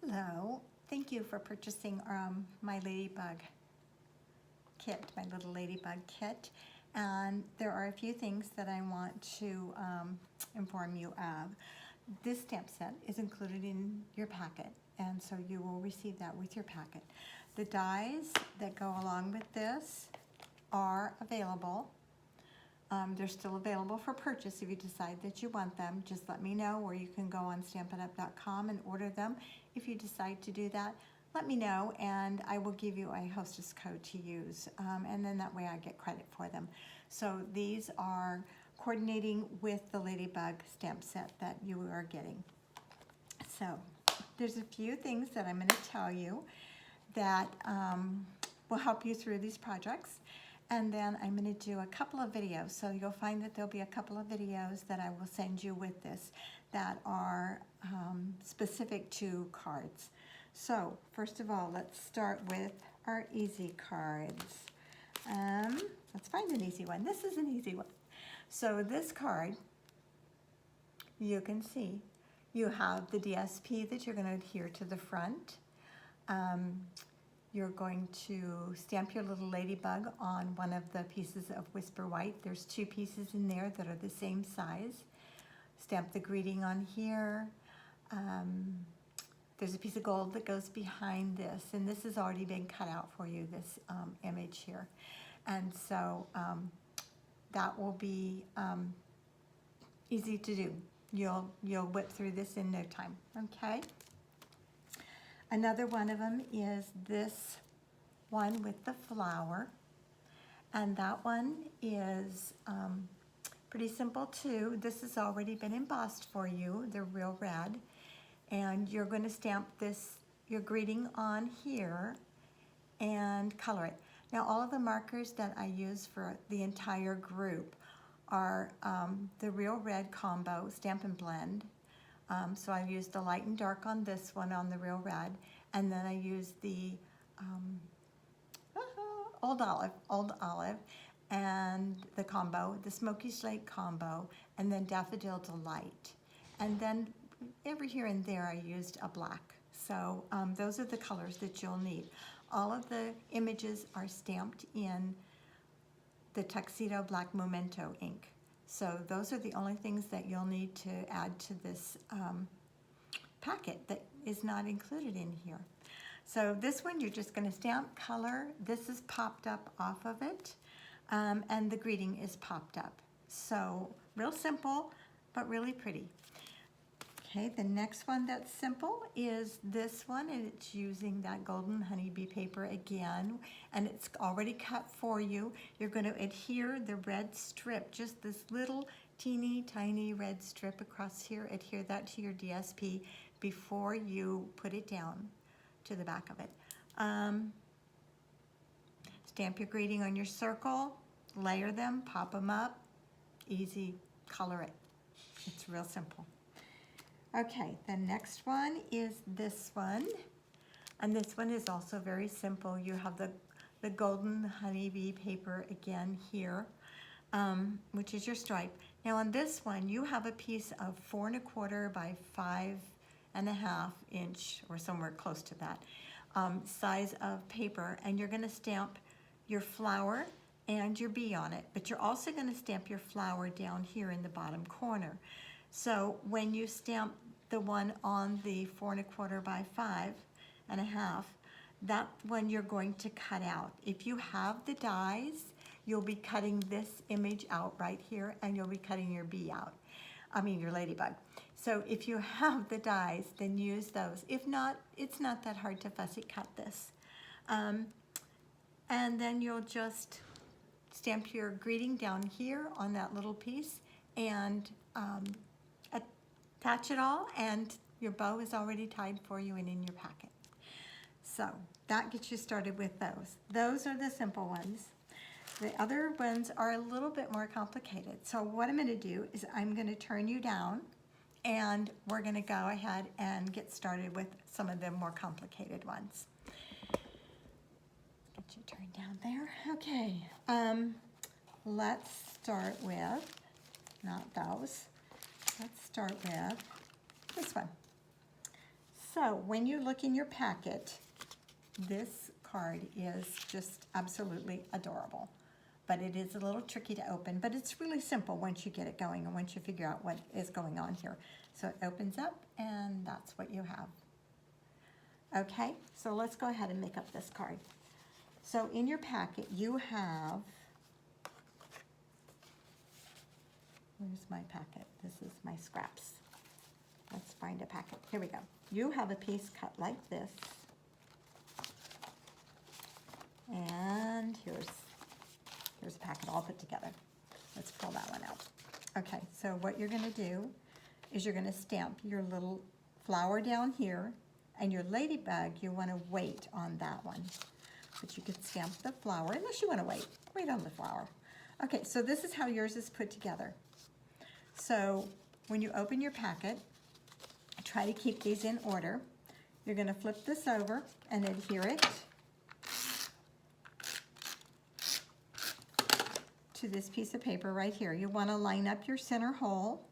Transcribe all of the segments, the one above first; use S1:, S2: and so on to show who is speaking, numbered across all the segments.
S1: Hello, thank you for purchasing my Ladybug kit, my little Ladybug kit. And there are a few things that I want to inform you of. This stamp set is included in your packet, and so you will receive that with your packet. The dies that go along with this are available. They're still available for purchase if you decide that you want them. Just let me know, or you can go on stampitup.com and order them. If you decide to do that, let me know and I will give you a hostess code to use, and then that way I get credit for them. So these are coordinating with the Ladybug stamp set that you are getting. So there's a few things that I'm going to tell you that will help you through these projects. And then I'm going to do a couple of videos. So you'll find that there'll be a couple of videos that I will send you with this that are specific to cards. So first of all, let's start with our easy cards. Let's find an easy one. This is an easy one. So this card, you can see, you have the DSP that you're going to adhere to the front. You're going to stamp your little ladybug on one of the pieces of Whisper White. There's two pieces in there that are the same size. Stamp the greeting on here. There's a piece of gold that goes behind this, and this has already been cut out for you, this image here. And so that will be easy to do. You'll whip through this in no time, okay? Another one of them is this one with the flower, and that one is pretty simple too. This has already been embossed for you. They're real red, and you're going to stamp this, your greeting on here and color it. Now all of the markers that I use for the entire group are the Real Red Combo Stamp and Blend. So I used the light and dark on this one on the Real Red, and then I used the Old Olive, and the combo, the Smoky Slate combo, and then Daffodil Delight. And then every here and there I used a black. So those are the colors that you'll need. All of the images are stamped in the Tuxedo Black Memento ink. So those are the only things that you'll need to add to this packet that is not included in here. So this one you're just going to stamp, color. This is popped up off of it, and the greeting is popped up. So real simple, but really pretty. Okay, the next one that's simple is this one, and it's using that golden honeybee paper again, and it's already cut for you. You're going to adhere the red strip, just this little teeny tiny red strip across here. Adhere that to your DSP before you put it down to the back of it. Stamp your greeting on your circle, layer them, pop them up, easy, color it. It's real simple. Okay, the next one is this one, and this one is also very simple. You have the golden honeybee paper again here, which is your stripe. Now on this one, you have a piece of 4 1/4 by 5.5 inch, or somewhere close to that, size of paper, and you're going to stamp your flower and your bee on it, but you're also going to stamp your flower down here in the bottom corner. So when you stamp the one on the 4 1/4 by 5.5, that one you're going to cut out. If you have the dies, you'll be cutting this image out right here, and you'll be cutting your bee out. I mean your ladybug. So if you have the dies, then use those. If not, it's not that hard to fussy cut this. And then you'll just stamp your greeting down here on that little piece, and attach it all, and your bow is already tied for you and in your packet. So that gets you started with those. Those are the simple ones. The other ones are a little bit more complicated. So what I'm going to do is I'm going to turn you down, and we're going to go ahead and get started with some of the more complicated ones. Get you turned down there. Okay. Let's start with, not those. Let's start with this one. So when you look in your packet, this card is just absolutely adorable. But it is a little tricky to open, but it's really simple once you get it going and once you figure out what is going on here. So it opens up and that's what you have. Okay, so let's go ahead and make up this card. So in your packet you have, where's my packet? This is my scraps. Let's find a packet. Here we go. You have a piece cut like this. And here's a packet all put together. Let's pull that one out. Okay, so what you're gonna do is you're gonna stamp your little flower down here, and your ladybug, you wanna wait on that one. But you could stamp the flower, unless you wanna wait on the flower. Okay, so this is how yours is put together. So when you open your packet, try to keep these in order. You're gonna flip this over and adhere it to this piece of paper right here. You want to line up your center hole,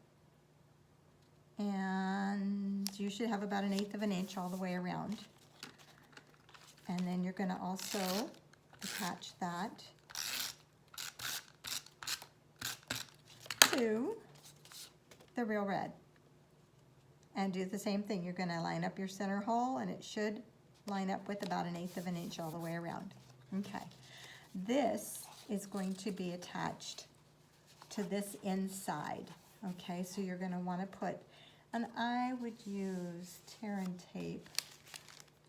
S1: and you should have about 1/8 of an inch all the way around. And then you're going to also attach that to the real red. And do the same thing. You're going to line up your center hole, and it should line up with about 1/8 of an inch all the way around. Okay. This is going to be attached to this inside. Okay, so you're going to want to put, and I would use tear and tape,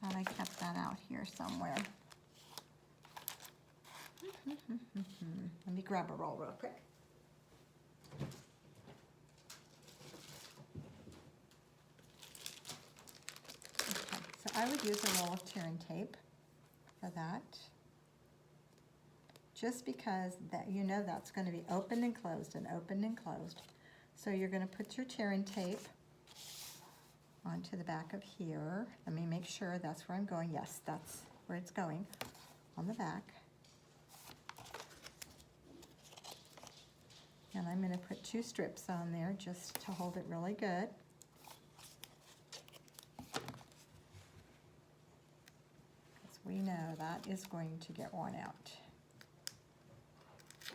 S1: and I kept that out here somewhere. Let me grab a roll real quick. Okay, so I would use a roll of tear and tape for that. Just because that you know that's going to be opened and closed and opened and closed. So you're going to put your tear and tape onto the back of here. Let me make sure that's where I'm going. Yes, that's where it's going, on the back. And I'm going to put 2 strips on there just to hold it really good. Because we know that is going to get worn out.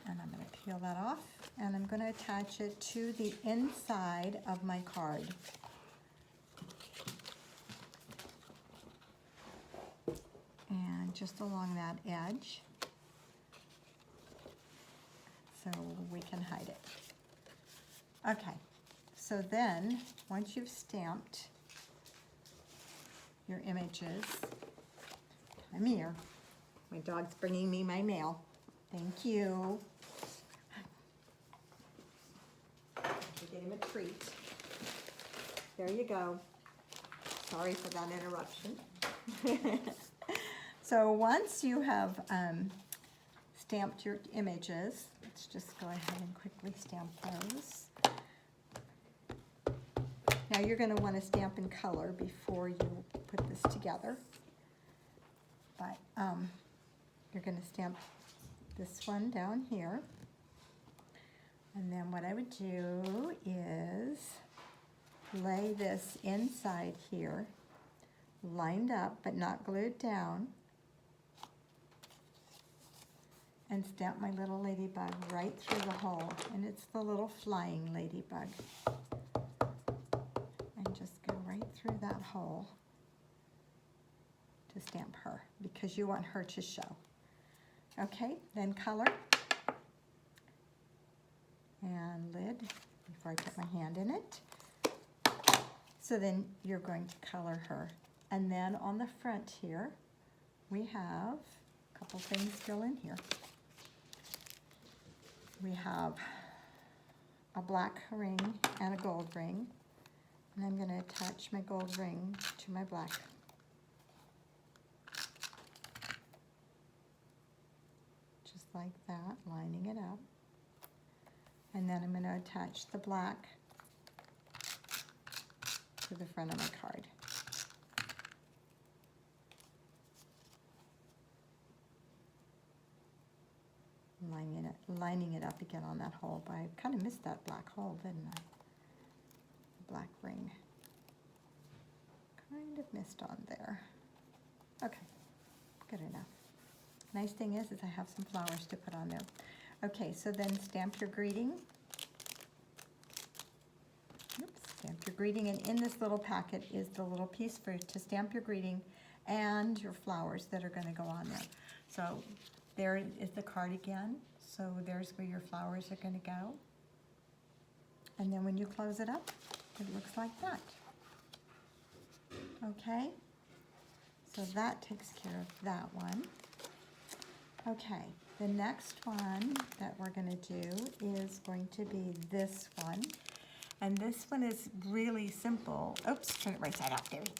S1: And I'm going to peel that off, and I'm going to attach it to the inside of my card. And just along that edge, so we can hide it. Okay, so then, once you've stamped your images, come here. My dog's bringing me my mail. Thank you. Get him a treat. There you go. Sorry for that interruption. So once you have stamped your images, let's just go ahead and quickly stamp those. Now you're going to want to stamp in color before you put this together. But you're going to stamp this one down here. And then what I would do is lay this inside here, lined up but not glued down, and stamp my little ladybug right through the hole. And it's the little flying ladybug. And just go right through that hole to stamp her, because you want her to show. Okay, then color. And lid, before I put my hand in it. So then you're going to color her. And then on the front here, we have a couple things still in here. We have a black ring and a gold ring. And I'm going to attach my gold ring to my black. Just like that, lining it up. And then I'm going to attach the black to the front of my card. Lining it up again on that hole, but I kind of missed that black hole, didn't I? The black ring. Kind kind of missed on there. Okay, good enough. Nice thing is I have some flowers to put on there. Okay, so then stamp your greeting. Oops, stamp your greeting, and in this little packet is the little piece to stamp your greeting and your flowers that are going to go on there. So there is the card again. So there's where your flowers are going to go. And then when you close it up, it looks like that. Okay, so that takes care of that one. Okay, the next one that we're going to do is going to be this one. And this one is really simple. Oops, turn it right side out, Debbie.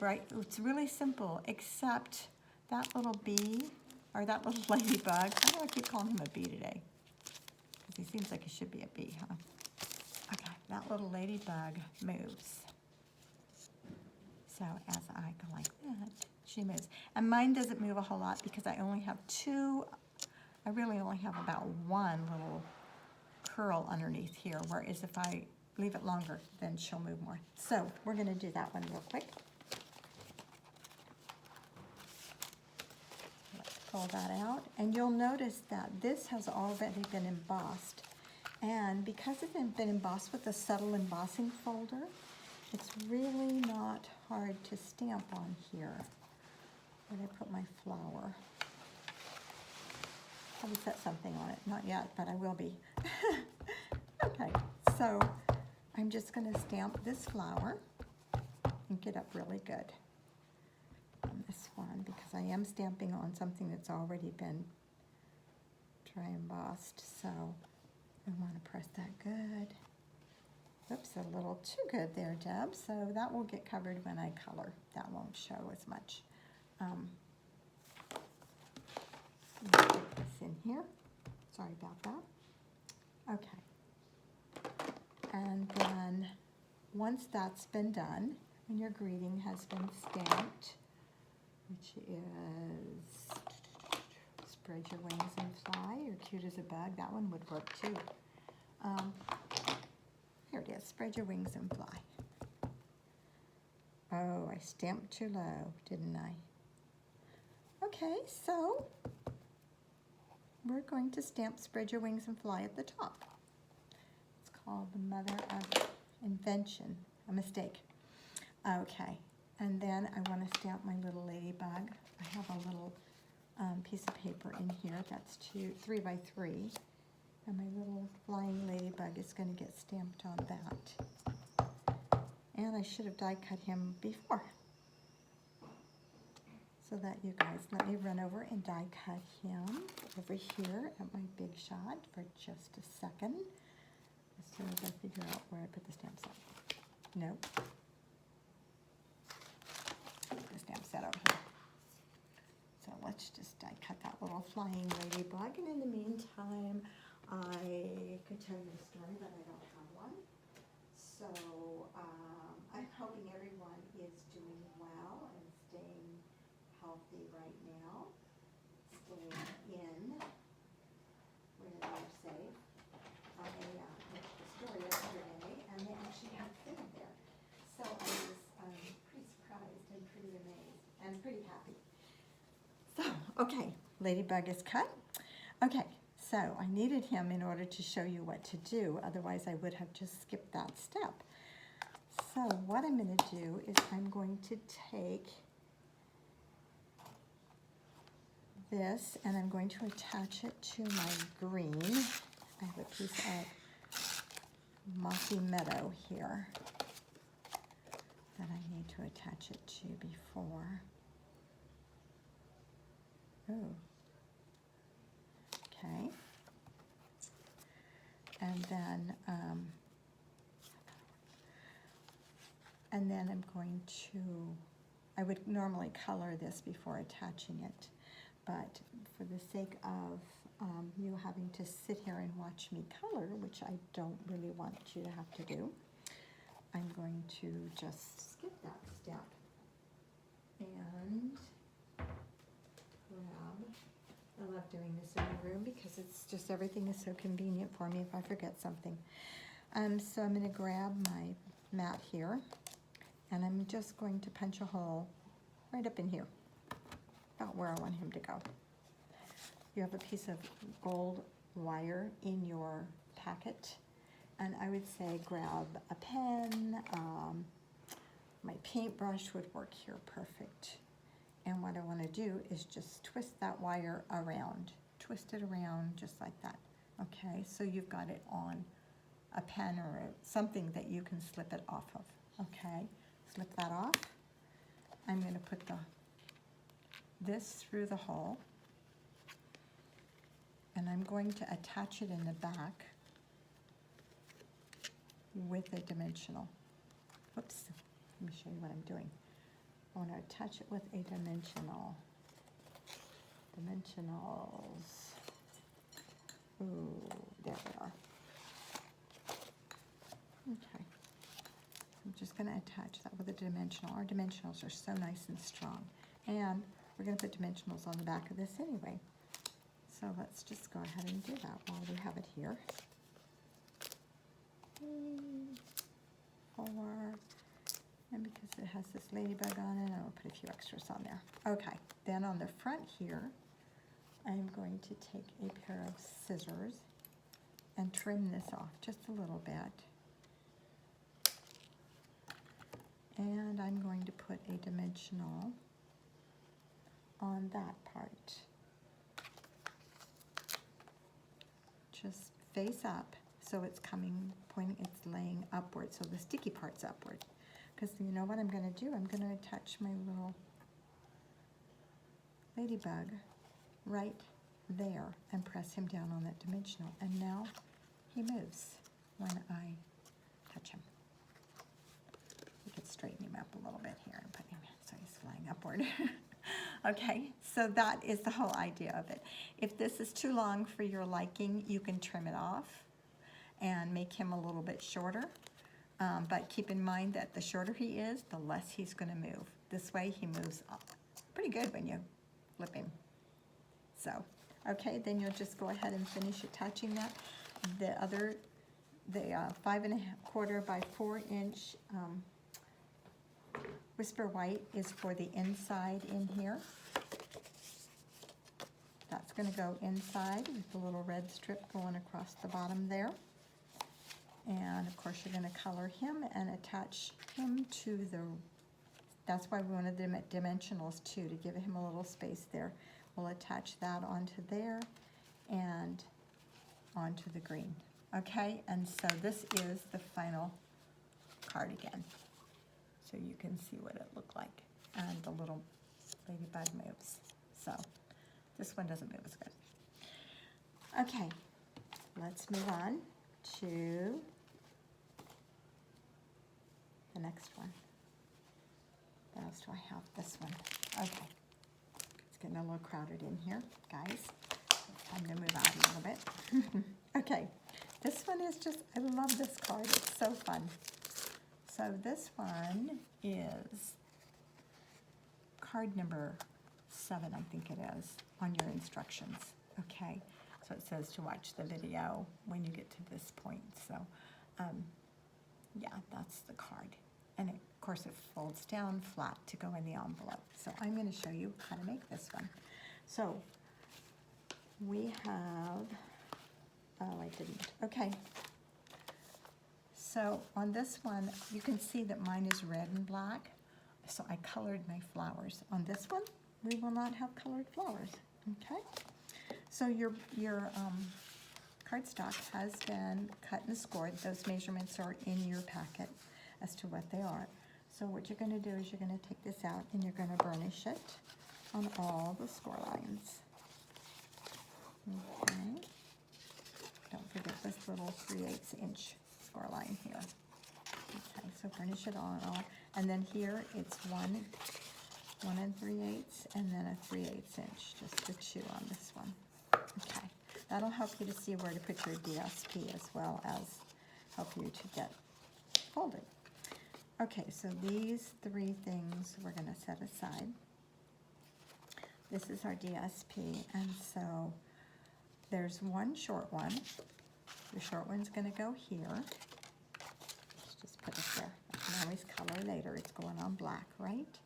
S1: Right, it's really simple, except that little bee, or that little ladybug. Why do I keep calling him a bee today? Because he seems like he should be a bee, huh? Okay, that little ladybug moves. So as I go like that, she moves. And mine doesn't move a whole lot because I only have two, I really only have about one little curl underneath here, whereas if I leave it longer, then she'll move more. So we're going to do that one real quick. Let's pull that out. And you'll notice that this has already been embossed. And because it's been embossed with a subtle embossing folder, it's really not hard to stamp on here. Where did I put my flower? Probably set something on it. Not yet, but I will be. Okay, so I'm just going to stamp this flower and get up really good on this one because I am stamping on something that's already been dry embossed. So I want to press that good. Oops, a little too good there, Deb. So that will get covered when I color. That won't show as much. Let me put this in here. Sorry about that. Okay. And then once that's been done, and your greeting has been stamped, which is spread your wings and fly, you're cute as a bug. That one would work too. Here it is, spread your wings and fly. Oh, I stamped too low, didn't I? Okay, so we're going to stamp spread your wings and fly at the top. It's called the mother of invention, a mistake. Okay, and then I want to stamp my little ladybug. I have a little piece of paper in here that's 3 by 3. And my little flying ladybug is going to get stamped on that. And I should have die cut him before. So that you guys, let me run over and die cut him over here at my big shot for just a second. As soon as I figure out where I put the stamp set. Nope. The stamp set over here. So let's just die cut that little flying ladybug. And in the meantime, I could tell you a story, but I don't have one. So I'm hoping everyone is doing well and staying healthy right now, staying in where they're safe. I pitched a story yesterday, and they actually have food there. So I was pretty surprised and pretty amazed and pretty happy. So, okay, ladybug is cut. Okay. So I needed him in order to show you what to do, otherwise I would have just skipped that step. So what I'm going to do is I'm going to take this and I'm going to attach it to my green. I have a piece of mossy meadow here that I need to attach it to before. Oh. Okay, and then I'm going to, I would normally color this before attaching it, but for the sake of you having to sit here and watch me color, which I don't really want you to have to do, I'm going to just skip that step and grab. I love doing this in the room because it's just everything is so convenient for me if I forget something. So I'm going to grab my mat here And I'm just going to punch a hole right up in here, about where I want him to go. You have a piece of gold wire in your packet, and I would say grab a pen. My paintbrush would work here perfect. And what I want to do is just twist that wire around. Twist it around just like that. Okay, so you've got it on a pen or something that you can slip it off of. Okay, slip that off. I'm going to put this through the hole, and I'm going to attach it in the back with a dimensional. Whoops, let me show you what I'm doing. I want to attach it with a dimensional. Dimensionals. Ooh, there they are. Okay. I'm just going to attach that with a dimensional. Our dimensionals are so nice and strong. And we're going to put dimensionals on the back of this anyway. So let's just go ahead and do that while we have it here. 3, 4, and because it has this ladybug on it, I'll put a few extras on there. Okay, then on the front here, I'm going to take a pair of scissors and trim this off just a little bit. And I'm going to put a dimensional on that part. Just face up, so it's it's laying upward, so the sticky part's upward. Because you know what I'm going to do? I'm going to attach my little ladybug right there and press him down on that dimensional. And now he moves when I touch him. We could straighten him up a little bit here and put him in so he's flying upward. Okay, so that is the whole idea of it. If this is too long for your liking, you can trim it off and make him a little bit shorter. But keep in mind that the shorter he is, the less he's going to move. This way he moves up pretty good when you flip him. So, okay, then you'll just go ahead and finish attaching that. The 5¼ by 4 inch Whisper White is for the inside in here. That's going to go inside with the little red strip going across the bottom there. And of course you're going to color him and attach him to that's why we wanted the dimensionals too, to give him a little space there. We'll attach that onto there and onto the green. Okay, and so this is the final cardigan. So you can see what it looked like. And the little ladybug moves. So this one doesn't move as good. Okay, let's move on to the next one. What else do I have? This one. Okay. It's getting a little crowded in here, guys. Time to move out a little bit. Okay. This one is just, I love this card. It's so fun. So this one is card number 7, I think it is, on your instructions. Okay. So it says to watch the video when you get to this point. So, yeah, that's the card. And of course it folds down flat to go in the envelope. So I'm going to show you how to make this one. So we have, oh, I didn't. Okay. So on this one, you can see that mine is red and black. So I colored my flowers. On this one, we will not have colored flowers. Okay. So your cardstock has been cut and scored. Those measurements are in your packet as to what they are. So what you're going to do is you're going to take this out and you're going to burnish it on all the score lines. Okay. Don't forget this little 3/8 inch score line here. Okay, so burnish it on all. And then here it's 1 3/8 and then a 3/8 inch, just the 2 on this one. Okay, that'll help you to see where to put your DSP as well as help you to get folded. Okay, so these 3 things we're going to set aside. This is our DSP, and so there's one short one. The short one's going to go here. Let's just put it there. can always color later. It's going on black, right?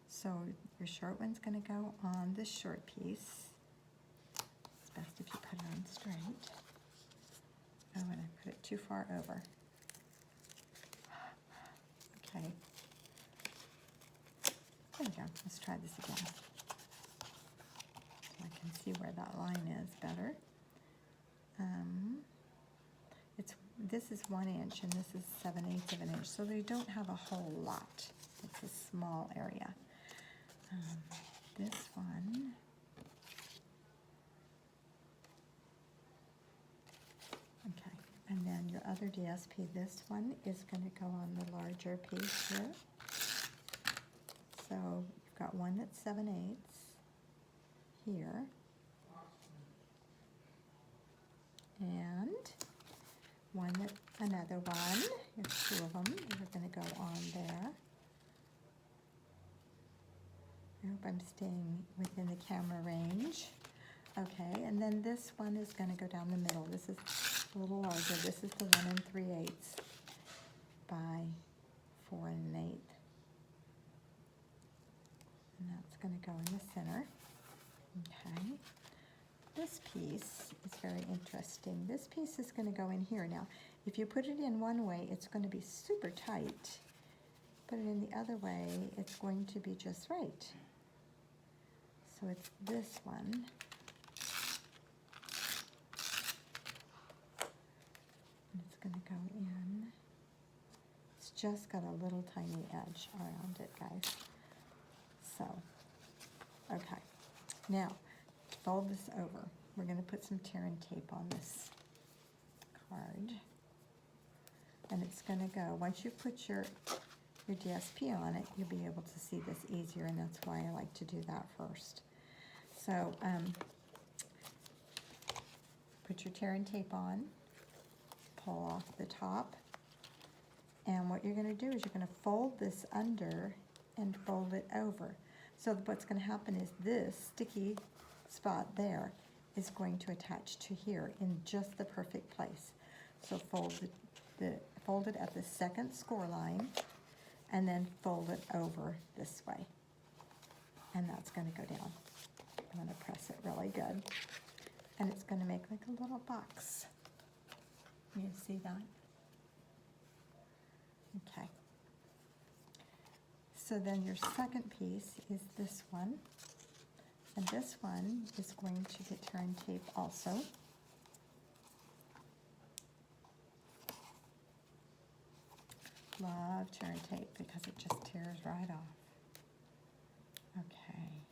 S1: So your short one's going to go on this short piece. It's best if you put it on straight. Oh, and I put it too far over. Okay. There we go. Let's try this again. So I can see where that line is better. This is 1 inch and this is 7/8 of an inch, so they don't have a whole lot. It's a small area. This one, okay, and then your other DSP, this one is going to go on the larger piece here. So you've got one that's 7/8 here, and another one. There's 2 of them. They're going to go on there. I hope I'm staying within the camera range. Okay, and then this one is going to go down the middle. This is a little larger. This is the 1 3/8 by 4 1/8. And that's going to go in the center. Okay. This piece is very interesting. This piece is going to go in here. Now, if you put it in one way, it's going to be super tight. Put it in the other way, it's going to be just right. So it's this one. And it's going to go in. It's just got a little tiny edge around it, guys. So, okay. Now, fold this over. We're going to put some tear and tape on this card. And it's going to go, once you put your DSP on it, you'll be able to see this easier, and that's why I like to do that first. So, put your tear and tape on, pull off the top, and what you're going to do is you're going to fold this under and fold it over. So what's going to happen is this sticky spot there is going to attach to here in just the perfect place. So fold it at the second score line and then fold it over this way. And that's going to go down. I'm going to press it really good. And it's going to make like a little box. You see that? Okay. So then your second piece is this one. And this one is going to get tear and tape also. Love tear and tape because it just tears right off. Okay.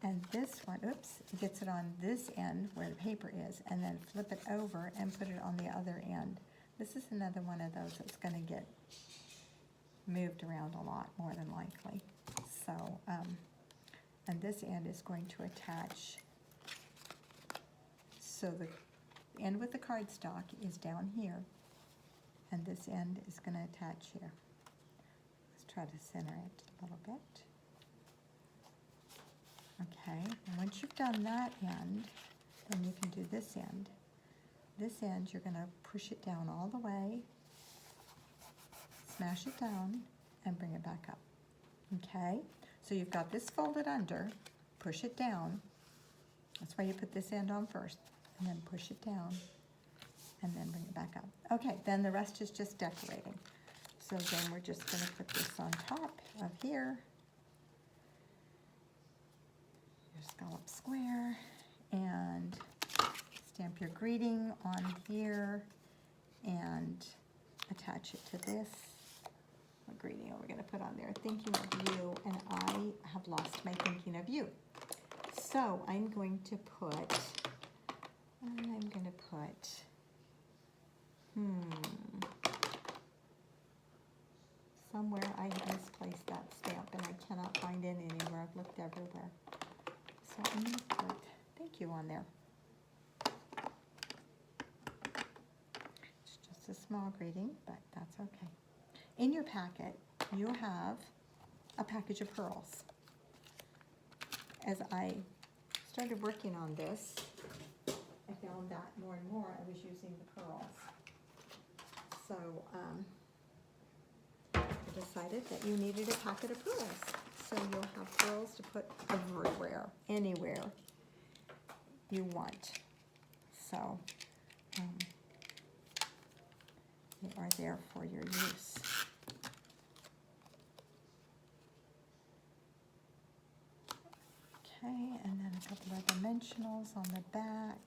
S1: And this one, oops, it gets it on this end where the paper is, and then flip it over and put it on the other end. This is another one of those that's going to get moved around a lot, more than likely. So, and this end is going to attach, so the end with the cardstock is down here, and this end is going to attach here. Let's try to center it a little bit. Okay, and once you've done that end, then you can do this end. This end, you're going to push it down all the way, smash it down, and bring it back up. Okay, so you've got this folded under, push it down. That's why you put this end on first, and then push it down, and then bring it back up. Okay, then the rest is just decorating. So then we're just going to put this on top of here. Your scallop square, and stamp your greeting on here, and attach it to this. What greeting are we going to put on there? Thinking of you, and I have lost my thinking of you. So I'm going to put, somewhere I misplaced that stamp, and I cannot find it anywhere. I've looked everywhere. So I'm going to put thank you on there. It's just a small greeting, but that's okay. In your packet, you have a package of pearls. As I started working on this, I found that more and more I was using the pearls. So decided that you needed a packet of pearls. So you'll have pearls to put everywhere, anywhere you want. So they are there for your use. Okay, and then a couple of dimensionals on the back.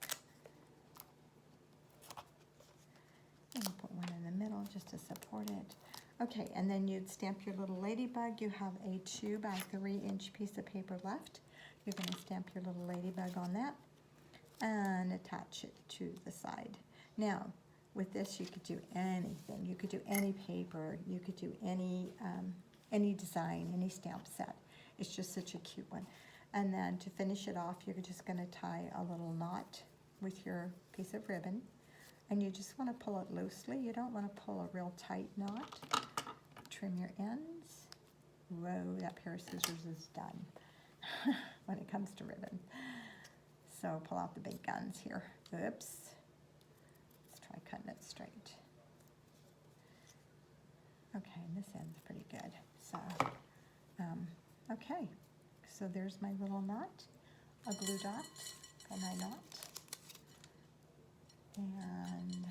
S1: And you put one in the middle just to support it. Okay, and then you'd stamp your little ladybug. You have a 2 by 3 inch piece of paper left. You're going to stamp your little ladybug on that and attach it to the side. Now, with this, you could do anything. You could do any paper. You could do any design, any stamp set. It's just such a cute one. And then to finish it off, you're just going to tie a little knot with your piece of ribbon. And you just want to pull it loosely. You don't want to pull a real tight knot. Trim your ends. Whoa, that pair of scissors is done when it comes to ribbon. So pull out the big guns here. Oops. Let's try cutting it straight. Okay, and this end's pretty good. So, okay. So there's my little knot, a glue dot for my knot. And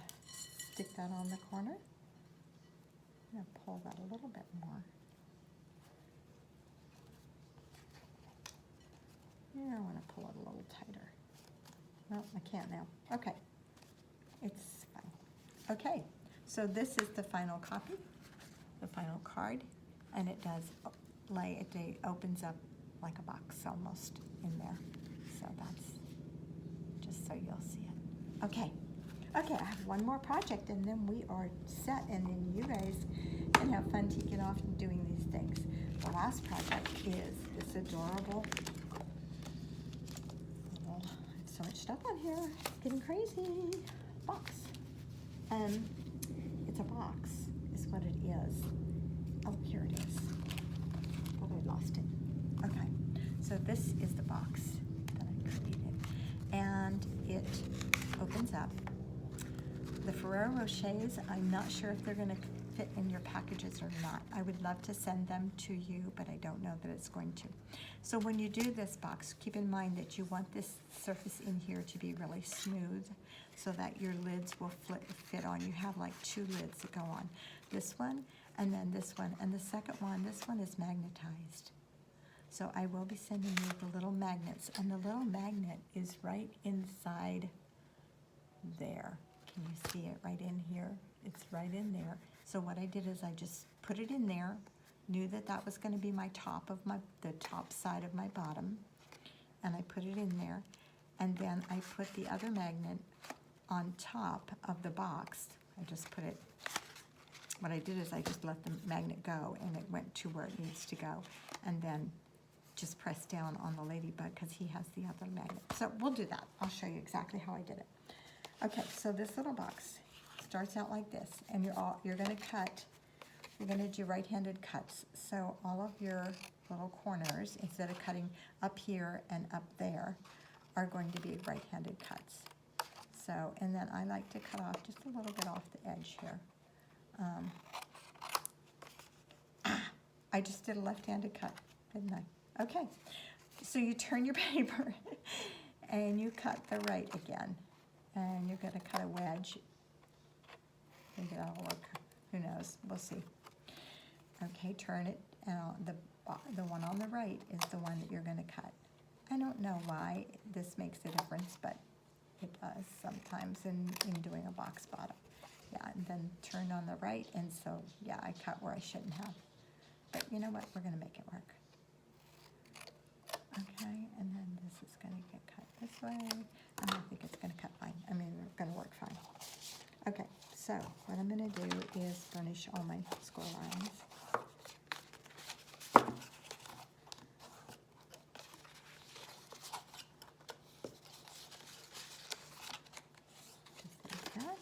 S1: stick that on the corner. I'm going to pull that a little bit more. Yeah, I want to pull it a little tighter. No, I can't now. Okay, it's fine. Okay, so this is the final copy, the final card, and it does it opens up like a box almost in there. So that's just so you'll see it. Okay. Okay, I have one more project and then we are set, and then you guys can have fun taking off and doing these things. The last project is this adorable, oh, I have so much stuff on here, getting crazy, box. It's a box is what it is. Oh, here it is. Thought I lost it. Okay, so this is the box that I created, and it opens up. The Ferrero Rochers, I'm not sure if they're going to fit in your packages or not. I would love to send them to you, but I don't know that it's going to. So when you do this box, keep in mind that you want this surface in here to be really smooth so that your lids will fit on. You have like 2 lids that go on. This one and then this one. And the second one, this one is magnetized. So I will be sending you the little magnets, and the little magnet is right inside there. Can you see it right in here? It's right in there. So what I did is I just put it in there, knew that that was going to be my top of the top side of my bottom, and I put it in there, and then I put the other magnet on top of the box. I just put it, what I did is I just let the magnet go, and it went to where it needs to go, and then just press down on the ladybug because he has the other magnet. So we'll do that. I'll show you exactly how I did it. Okay, so this little box starts out like this, and you're going to cut. You're going to do right-handed cuts. So all of your little corners, instead of cutting up here and up there, are going to be right-handed cuts. So, and then I like to cut off just a little bit off the edge here. I just did a left-handed cut, didn't I? Okay, so you turn your paper and you cut the right again. And you're going to cut a wedge. Maybe that'll work. Who knows? We'll see. Okay, turn it. The one on the right is the one that you're going to cut. I don't know why this makes a difference, but it does sometimes in doing a box bottom. Yeah, and then turn on the right, and so, yeah, I cut where I shouldn't have. But you know what? We're going to make it work. Okay, and then this is going to get cut this way. And I think it's going to cut fine. I mean, it's going to work fine. Okay, so what I'm going to do is furnish all my score lines. Just like that.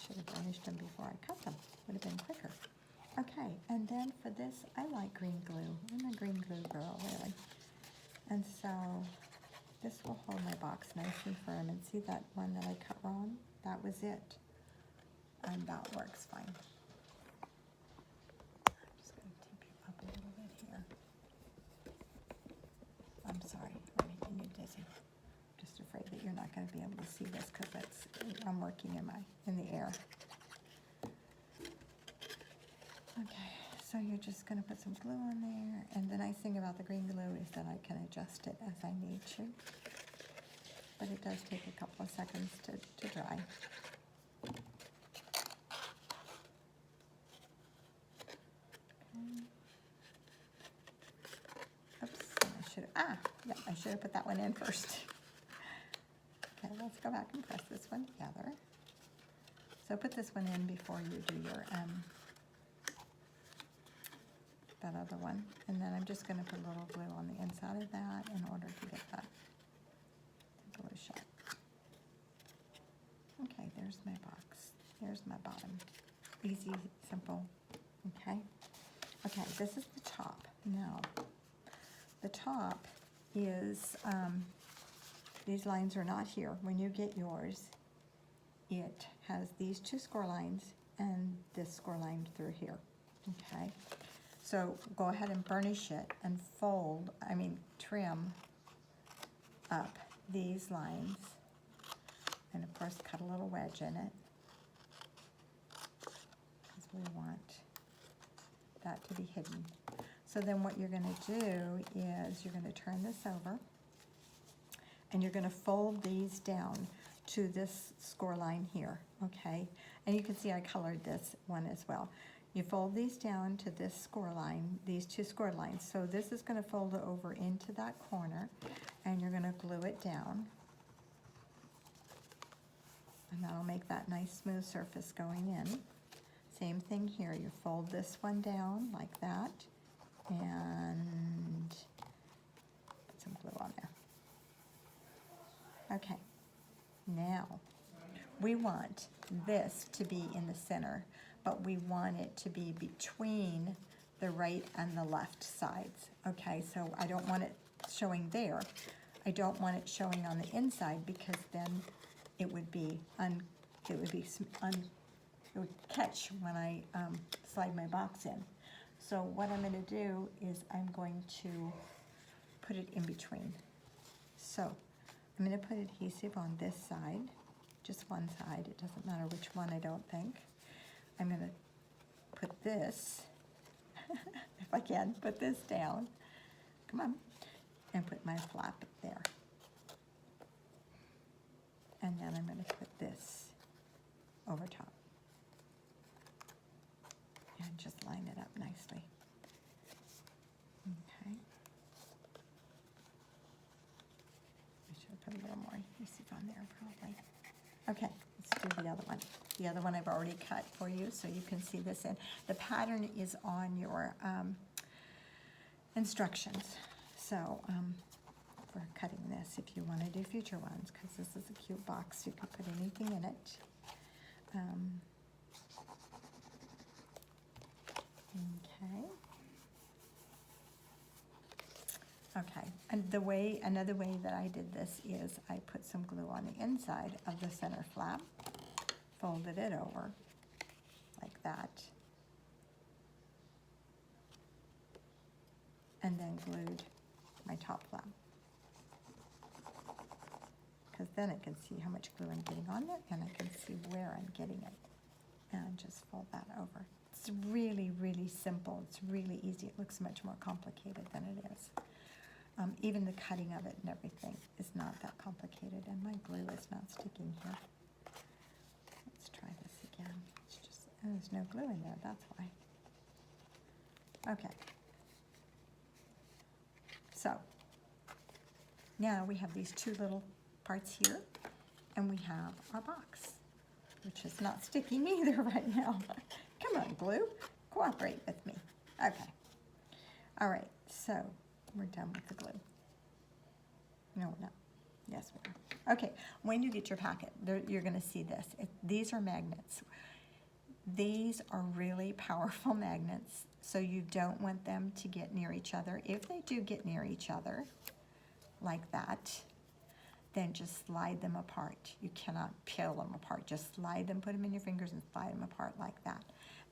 S1: Should have furnished them before I cut them. Would have been quicker. Okay, and then for this, I like green glue. I'm a green glue girl, really. And so this will hold my box nice and firm. And see that one that I cut wrong? That was it. and that works fine. I'm just going to tip you up a little bit here. I'm sorry, I'm making you dizzy. Just afraid that you're not going to be able to see this because I'm working in the air. Okay, so you're just going to put some glue on there, and the nice thing about the green glue is that I can adjust it as I need to, but it does take a couple of seconds to dry. Oops, I should have put that one in first. Okay, let's go back and press this one together. So put this one in before you do your that other one, and then I'm just going to put a little glue on the inside of that in order to get that glue shut. Okay, there's my box. There's my bottom. Easy, simple. Okay. Okay, this is the top. Now, the top is, these lines are not here. When you get yours, it has these two score lines and this score line through here. Okay. So go ahead and burnish it and trim up these lines, and of course cut a little wedge in it, because we want that to be hidden. So then what you're going to do is you're going to turn this over, and you're going to fold these down to this score line here, okay? And you can see I colored this one as well. You fold these down to this score line, these two score lines. So this is going to fold over into that corner, and you're going to glue it down. And that'll make that nice smooth surface going in. Same thing here. You fold this one down like that, and put some glue on there. Okay. Now, we want this to be in the center, but we want it to be between the right and the left sides. Okay, so I don't want it showing there. I don't want it showing on the inside, because then it would catch when I slide my box in. So what I'm going to do is I'm going to put it in between. So I'm going to put adhesive on this side, just one side. It doesn't matter which one, I don't think. I'm going to put this, if I can, put this down. Come on. And put my flap there. And then I'm going to put this over top. And just line it up nicely. Okay. I should have put a little more adhesive on there, probably. Okay, let's do the other one. The other one I've already cut for you, so you can see this in. The pattern is on your instructions. So for cutting this, if you want to do future ones, because this is a cute box, you can put anything in it. Okay. Okay, and another way that I did this is I put some glue on the inside of the center flap, folded it over like that, and then glued my top flap, because then I can see how much glue I'm getting on it, and I can see where I'm getting it, and just fold that over. It's really, really simple. It's really easy. It looks much more complicated than it is. Even the cutting of it and everything is not that complicated, and my glue is not sticking here. Let's try this again. It's just, there's no glue in there, that's why. Okay. So, now we have these two little parts here, and we have our box, which is not sticking either right now. Come on, glue, cooperate with me. Okay. All right, so we're done with the glue. No, we're not. Yes, we are. Okay, when you get your packet, you're going to see this. These are magnets. These are really powerful magnets, so you don't want them to get near each other. If they do get near each other, like that, then just slide them apart. You cannot peel them apart. Just slide them, put them in your fingers and slide them apart like that.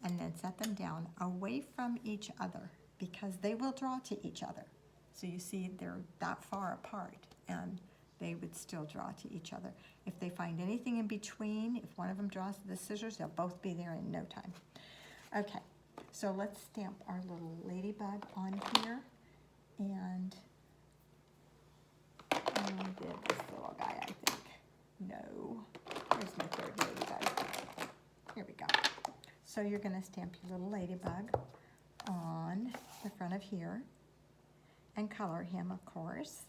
S1: And then set them down away from each other because they will draw to each other. So you see they're that far apart and they would still draw to each other. If they find anything in between, if one of them draws to the scissors, they'll both be there in no time. Okay, so let's stamp our little ladybug on here. And did this little guy, I think. No, here's my third ladybug. Here we go. So you're gonna stamp your little ladybug on the front of here and color him, of course.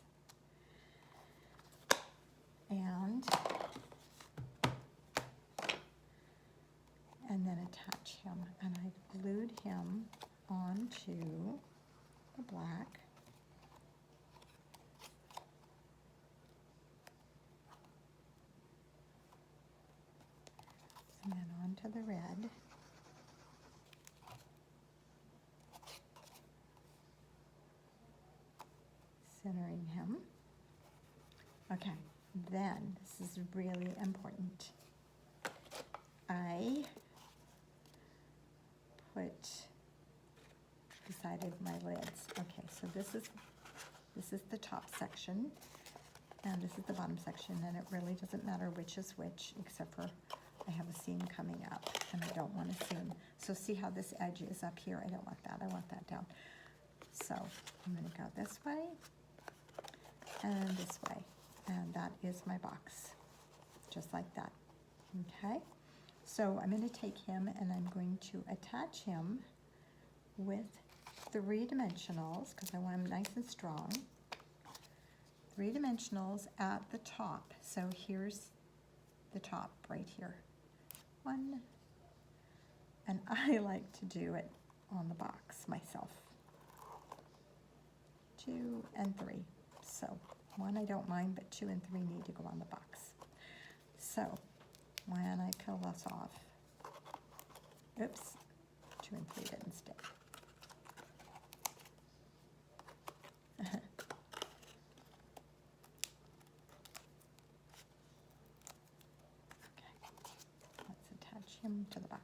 S1: And then attach him. And I glued him onto the black. And then onto the red. Centering him. Okay, then this is really important. I decided my lids. Okay, so this is the top section, and this is the bottom section, and it really doesn't matter which is which, except for I have a seam coming up, and I don't want a seam. So see how this edge is up here? I don't want that. I want that down. So I'm going to go this way and this way, and that is my box, just like that. Okay, so I'm going to take him and I'm going to attach him with 3 dimensionals because I want him nice and strong. 3 dimensionals at the top. So here's the top right here. 1, and I like to do it on the box myself. 2 and 3. So 1 I don't mind, but 2 and 3 need to go on the box. So when I peel this off, oops, 2 and 3 didn't stick. Okay, let's attach him to the box.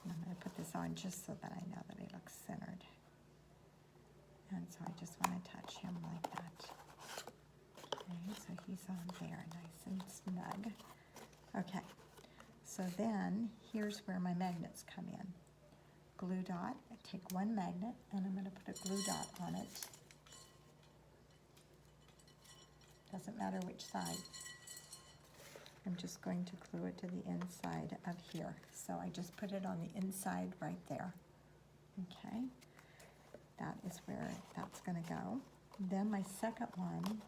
S1: And I'm going to put this on just so that I know that he looks centered. And so I just want to touch him like that. Okay, so he's on there, nice and snug. Okay, so then here's where my magnets come in. Glue dot, I take 1 magnet and I'm going to put a glue dot on it. Doesn't matter which side. I'm just going to glue it to the inside of here. So I just put it on the inside right there. Okay, that is where that's going to go. Then my second one,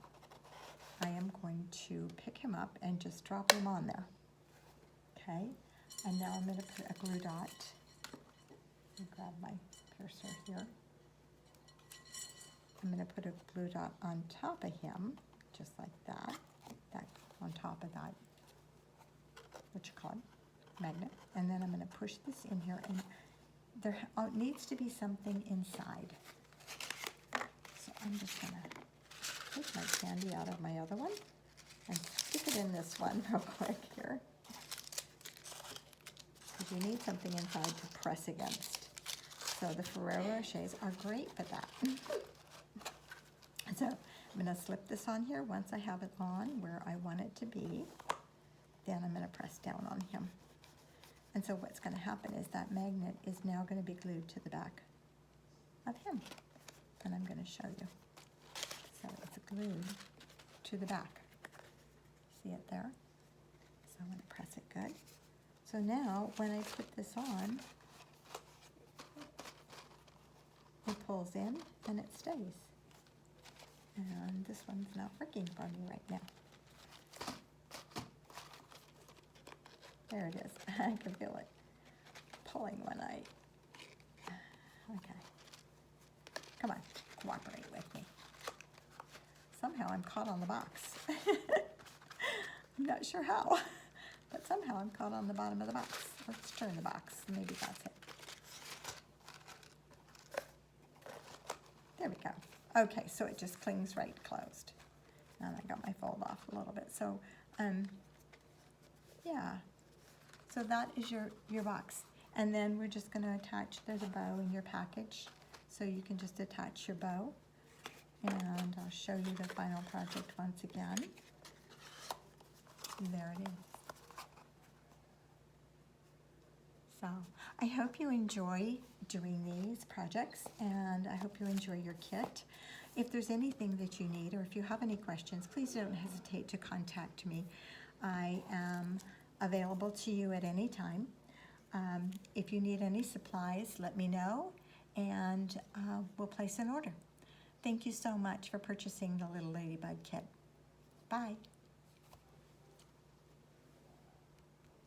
S1: I am going to pick him up and just drop him on there. Okay, and now I'm going to put a glue dot. Let me grab my piercer here. I'm going to put a glue dot on top of him, just like that. That on top of that, what you call it, magnet. And then I'm going to push this in here, and there needs to be something inside. So I'm just going to take my candy out of my other one and stick it in this one real quick here. Because you need something inside to press against. So the Ferrero Rochers are great for that. So I'm going to slip this on here. Once I have it on where I want it to be, then I'm going to press down on him. And so what's going to happen is that magnet is now going to be glued to the back of him. And I'm going to show you. So it's glued to the back. See it there? So I'm going to press it good. So now when I put this on, it pulls in and it stays. And this one's not working for me right now. There it is. I can feel it pulling when I... Okay. Come on, cooperate with me. Somehow I'm caught on the box. I'm not sure how, but somehow I'm caught on the bottom of the box. Let's turn the box. Maybe that's it. There we go. Okay, so it just clings right closed. And I got my fold off a little bit. So, yeah. So that is your box. And then we're just gonna attach, there's a bow in your package. So you can just attach your bow. And I'll show you the final project once again. There it is. So I hope you enjoy doing these projects, and I hope you enjoy your kit. If there's anything that you need, or if you have any questions, please don't hesitate to contact me. I am available to you at any time. If you need any supplies, let me know, and we'll place an order. Thank you so much for purchasing the Little Ladybug kit. Bye.